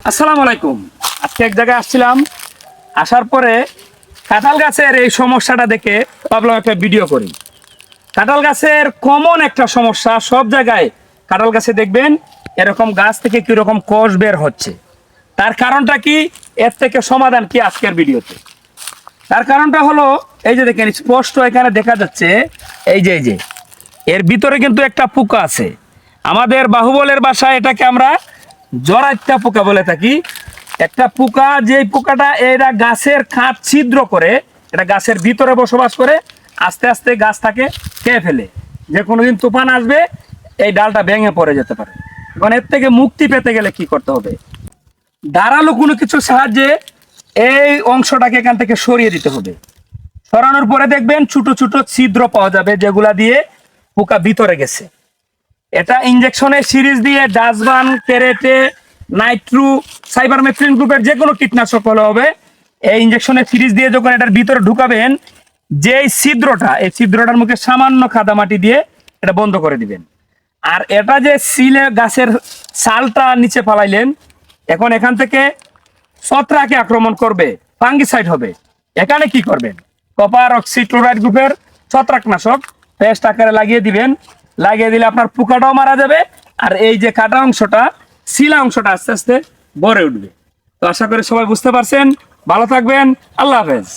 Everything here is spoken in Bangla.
আসসালামু আলাইকুম। আজকে এক জায়গায় আসছিলাম, আসার পরে কাঁঠাল গাছের এই সমস্যাটা দেখে ভাবলাম একটা ভিডিও করি। কাঁঠাল গাছের কমন একটা সমস্যা, সব জায়গায় কাঁঠাল গাছে দেখবেন এরকম গাছ থেকে কিরকম কষ বের হচ্ছে। তার কারণটা কি, এর থেকে সমাধান কি আজকের ভিডিওতে। তার কারণটা হলো এই যে দেখেন স্পষ্ট এখানে দেখা যাচ্ছে, এই যে এর ভিতরে কিন্তু একটা পোকা আছে। আমাদের বাহুবলের ভাষায় এটাকে আমরা জরাইত্যা পোকা বলে থাকি। একটা পোকা, যে পোকাটা এরা গাছের কাঠ ছিদ্র করে, এটা গাছের ভিতরে বসবাস করে, আস্তে আস্তে গাছটাকে খেয়ে ফেলে। যে কোনোদিন তুফান আসবে, এই ডালটা ভেঙে পড়ে যেতে পারে। এখন এর থেকে মুক্তি পেতে গেলে কি করতে হবে? ধারালো কোনো কিছু সাহায্যে এই অংশটাকে এখান থেকে সরিয়ে দিতে হবে। সরানোর পরে দেখবেন ছোট ছোট ছিদ্র পাওয়া যাবে, যেগুলা দিয়ে পোকা ভিতরে গেছে। এটা ইনজেকশনের সিরিজ দিয়ে ডাসবান, কেরেটে, নাইট্রু, সাইবারমেথ্রিন গ্রুপের যে কোনো কীটনাশক হলে হবে। এই ইনজেকশনের সিরিজ দিয়ে যখন এটার ভিতরে ঢুকাবেন, যে ছিদ্রটা, এই ছিদ্রটার মুখে সামান্য কাদামাটি দিয়ে এটা বন্ধ করে দিবেন। আর এটা যে সিলে গাছের ছালটা নিচে ফালাইলেন, এখন এখান থেকে ছত্রাকে আক্রমণ করবে, ফাঙ্গিসাইড হবে। এখানে কি করবেন? কপার অক্সিক্লোরাইড গ্রুপের ছত্রাকনাশক পেস্ট আকারে লাগিয়ে দিবেন। লাগিয়ে দিলে আপনার পোকাটাও মারা যাবে, আর এই যে কাটা অংশটা, শিলা অংশটা আস্তে আস্তে ভরে উঠবে। তো আশা করি সবাই বুঝতে পারছেন। ভালো থাকবেন। আল্লাহ হাফেজ।